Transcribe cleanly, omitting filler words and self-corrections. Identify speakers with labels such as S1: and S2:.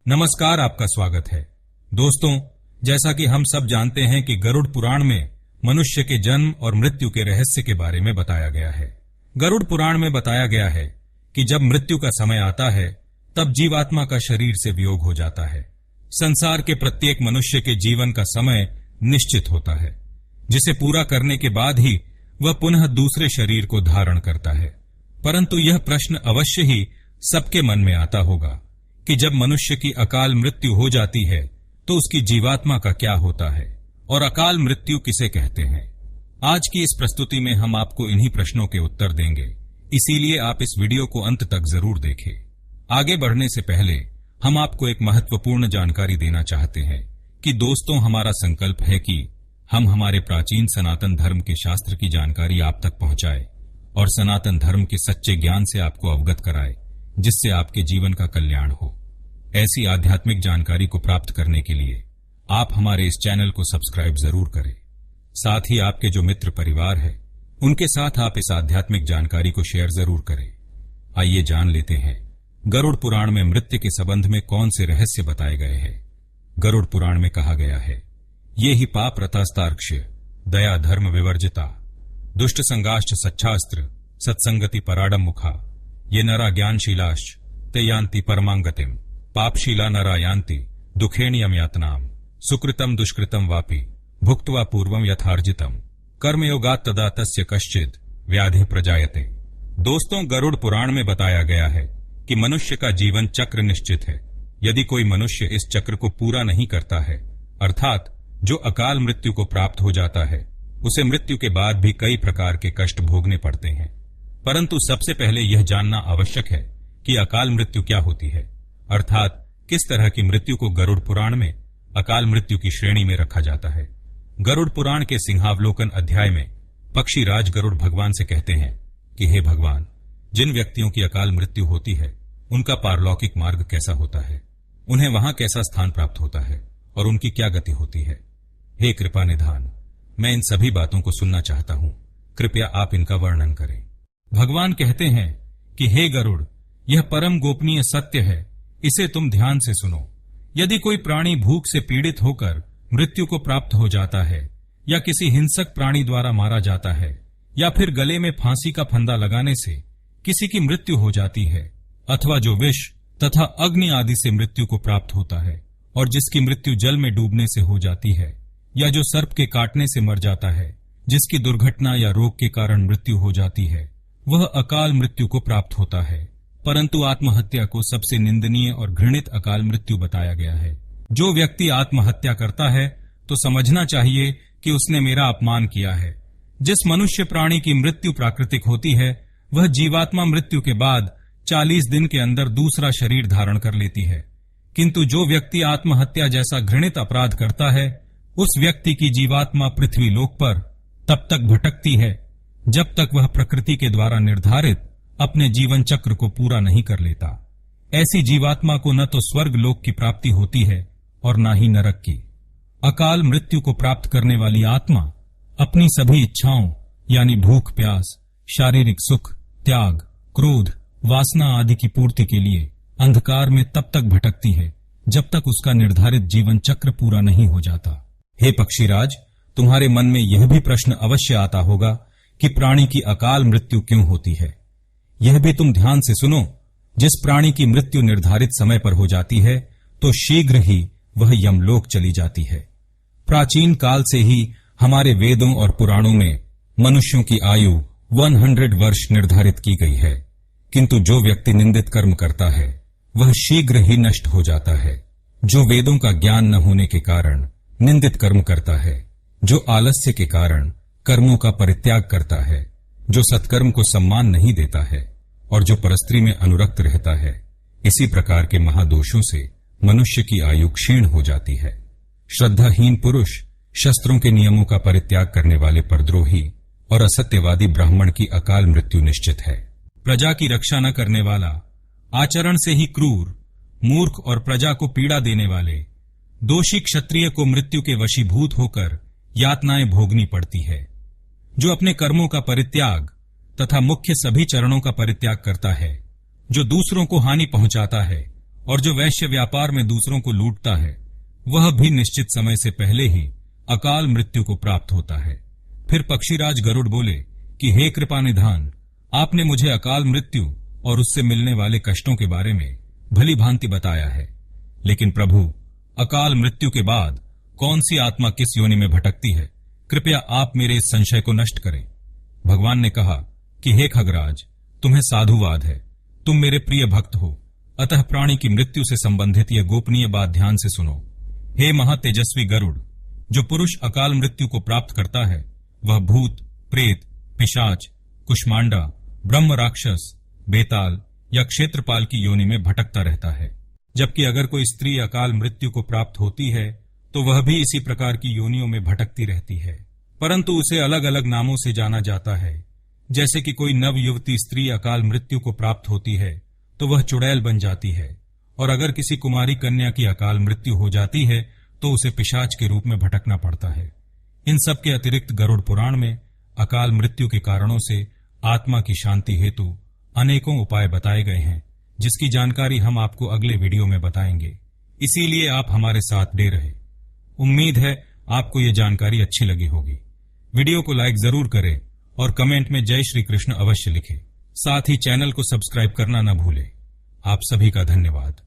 S1: नमस्कार, आपका स्वागत है। दोस्तों, जैसा कि हम सब जानते हैं कि गरुड़ पुराण में मनुष्य के जन्म और मृत्यु के रहस्य के बारे में बताया गया है। गरुड़ पुराण में बताया गया है कि जब मृत्यु का समय आता है तब जीवात्मा का शरीर से वियोग हो जाता है। संसार के प्रत्येक मनुष्य के जीवन का समय निश्चित होता है, जिसे पूरा करने के बाद ही वह पुनः दूसरे शरीर को धारण करता है। परंतु यह प्रश्न अवश्य ही सबके मन में आता होगा कि जब मनुष्य की अकाल मृत्यु हो जाती है तो उसकी जीवात्मा का क्या होता है और अकाल मृत्यु किसे कहते हैं। आज की इस प्रस्तुति में हम आपको इन्हीं प्रश्नों के उत्तर देंगे, इसीलिए आप इस वीडियो को अंत तक जरूर देखें। आगे बढ़ने से पहले हम आपको एक महत्वपूर्ण जानकारी देना चाहते हैं कि दोस्तों, हमारा संकल्प है कि हम हमारे प्राचीन सनातन धर्म के शास्त्र की जानकारी आप तक पहुंचाए और सनातन धर्म के सच्चे ज्ञान से आपको अवगत कराए, जिससे आपके जीवन का कल्याण हो। ऐसी आध्यात्मिक जानकारी को प्राप्त करने के लिए आप हमारे इस चैनल को सब्सक्राइब जरूर करें। साथ ही आपके जो मित्र परिवार है उनके साथ आप इस आध्यात्मिक जानकारी को शेयर जरूर करें। आइए जान लेते हैं गरुड़ पुराण में मृत्यु के संबंध में कौन से रहस्य बताए गए हैं। गरुड़ पुराण में कहा गया है, ये ही पाप रतास्तार्क्ष्य दया धर्म विवर्जिता दुष्ट संगाश्च सच्छास्त्र सत्संगति पराडम मुखा ये नरा ज्ञानशीलाश्च ते यान्ति परमांगतिम पापशीला नरा यान्ति दुखेणियम यातनाम सुकृतम दुष्कृतम वापि भुक्त्वा पूर्वम यथार्जितम कर्मयोगात् तदा तस्य कश्चित् व्याधि प्रजायते। दोस्तों, गरुड़ पुराण में बताया गया है कि मनुष्य का जीवन चक्र निश्चित है। यदि कोई मनुष्य इस चक्र को पूरा नहीं करता है, अर्थात जो अकाल मृत्यु को प्राप्त हो जाता है, उसे मृत्यु के बाद भी कई प्रकार के कष्ट भोगने पड़ते हैं। परंतु सबसे पहले यह जानना आवश्यक है कि अकाल मृत्यु क्या होती है, अर्थात किस तरह की मृत्यु को गरुड़ पुराण में अकाल मृत्यु की श्रेणी में रखा जाता है। गरुड़ पुराण के सिंहावलोकन अध्याय में पक्षीराज गरुड़ भगवान से कहते हैं कि हे भगवान, जिन व्यक्तियों की अकाल मृत्यु होती है उनका पारलौकिक मार्ग कैसा होता है, उन्हें वहां कैसा स्थान प्राप्त होता है और उनकी क्या गति होती है। हे कृपा निधान, मैं इन सभी बातों को सुनना चाहता हूं, कृपया आप इनका वर्णन करें। भगवान कहते हैं कि हे गरुड़, यह परम गोपनीय सत्य है, इसे तुम ध्यान से सुनो। यदि कोई प्राणी भूख से पीड़ित होकर मृत्यु को प्राप्त हो जाता है या किसी हिंसक प्राणी द्वारा मारा जाता है या फिर गले में फांसी का फंदा लगाने से किसी की मृत्यु हो जाती है, अथवा जो विष तथा अग्नि आदि से मृत्यु को प्राप्त होता है और जिसकी मृत्यु जल में डूबने से हो जाती है, या जो सर्प के काटने से मर जाता है, जिसकी दुर्घटना या रोग के कारण मृत्यु हो जाती है, वह अकाल मृत्यु को प्राप्त होता है। परंतु आत्महत्या को सबसे निंदनीय और घृणित अकाल मृत्यु बताया गया है। जो व्यक्ति आत्महत्या करता है तो समझना चाहिए कि उसने मेरा अपमान किया है। जिस मनुष्य प्राणी की मृत्यु प्राकृतिक होती है, वह जीवात्मा मृत्यु के बाद 40 दिन के अंदर दूसरा शरीर धारण कर लेती है। किंतु जो व्यक्ति आत्महत्या जैसा घृणित अपराध करता है, उस व्यक्ति की जीवात्मा पृथ्वी लोक पर तब तक भटकती है जब तक वह प्रकृति के द्वारा निर्धारित अपने जीवन चक्र को पूरा नहीं कर लेता। ऐसी जीवात्मा को न तो स्वर्ग लोक की प्राप्ति होती है और न ही नरक की। अकाल मृत्यु को प्राप्त करने वाली आत्मा अपनी सभी इच्छाओं यानी भूख प्यास, शारीरिक सुख, त्याग, क्रोध, वासना आदि की पूर्ति के लिए अंधकार में तब तक भटकती है जब तक उसका निर्धारित जीवन चक्र पूरा नहीं हो जाता। हे पक्षीराज, तुम्हारे मन में यह भी प्रश्न अवश्य आता होगा कि प्राणी की अकाल मृत्यु क्यों होती है। यह भी तुम ध्यान से सुनो। जिस प्राणी की मृत्यु निर्धारित समय पर हो जाती है तो शीघ्र ही वह यमलोक चली जाती है। प्राचीन काल से ही हमारे वेदों और पुराणों में मनुष्यों की आयु 100 वर्ष निर्धारित की गई है, किंतु जो व्यक्ति निंदित कर्म करता है वह शीघ्र ही नष्ट हो जाता है। जो वेदों का ज्ञान न होने के कारण निंदित कर्म करता है, जो आलस्य के कारण कर्मों का परित्याग करता है, जो सत्कर्म को सम्मान नहीं देता है और जो परस्त्री में अनुरक्त रहता है, इसी प्रकार के महादोषों से मनुष्य की आयु क्षीण हो जाती है। श्रद्धाहीन पुरुष, शस्त्रों के नियमों का परित्याग करने वाले परद्रोही और असत्यवादी ब्राह्मण की अकाल मृत्यु निश्चित है। प्रजा की रक्षा न करने वाला, आचरण से ही क्रूर, मूर्ख और प्रजा को पीड़ा देने वाले, दोषी क्षत्रिय को मृत्यु के वशीभूत होकर यातनाएं भोगनी पड़ती है। जो अपने कर्मों का परित्याग तथा मुख्य सभी चरणों का परित्याग करता है, जो दूसरों को हानि पहुंचाता है और जो वैश्य व्यापार में दूसरों को लूटता है वह भी निश्चित समय से पहले ही अकाल मृत्यु को प्राप्त होता है। फिर पक्षीराज गरुड़ बोले कि हे कृपा निधान, आपने मुझे अकाल मृत्यु और उससे मिलने वाले कष्टों के बारे में भली भांति बताया है, लेकिन प्रभु, अकाल मृत्यु के बाद कौन सी आत्मा किस योनि में भटकती है, कृपया आप मेरे इस संशय को नष्ट करें। भगवान ने कहा कि हे खगराज, तुम्हें साधुवाद है, तुम मेरे प्रिय भक्त हो, अतः प्राणी की मृत्यु से संबंधित यह गोपनीय बात ध्यान से सुनो। हे महातेजस्वी गरुड़, जो पुरुष अकाल मृत्यु को प्राप्त करता है वह भूत, प्रेत, पिशाच, कुष्मांडा, ब्रह्म राक्षस, बेताल या क्षेत्रपाल की योनि में भटकता रहता है। जबकि अगर कोई स्त्री अकाल मृत्यु को प्राप्त होती है तो वह भी इसी प्रकार की योनियों में भटकती रहती है, परंतु उसे अलग अलग नामों से जाना जाता है। जैसे कि कोई नव युवती स्त्री अकाल मृत्यु को प्राप्त होती है तो वह चुड़ैल बन जाती है, और अगर किसी कुमारी कन्या की अकाल मृत्यु हो जाती है तो उसे पिशाच के रूप में भटकना पड़ता है। इन सब के अतिरिक्त गरुड़ पुराण में अकाल मृत्यु के कारणों से आत्मा की शांति हेतु अनेकों उपाय बताए गए हैं, जिसकी जानकारी हम आपको अगले वीडियो में बताएंगे। इसीलिए आप हमारे साथ डे रहे। उम्मीद है आपको ये जानकारी अच्छी लगी होगी। वीडियो को लाइक जरूर करें और कमेंट में जय श्री कृष्ण अवश्य लिखें। साथ ही चैनल को सब्सक्राइब करना न भूलें। आप सभी का धन्यवाद।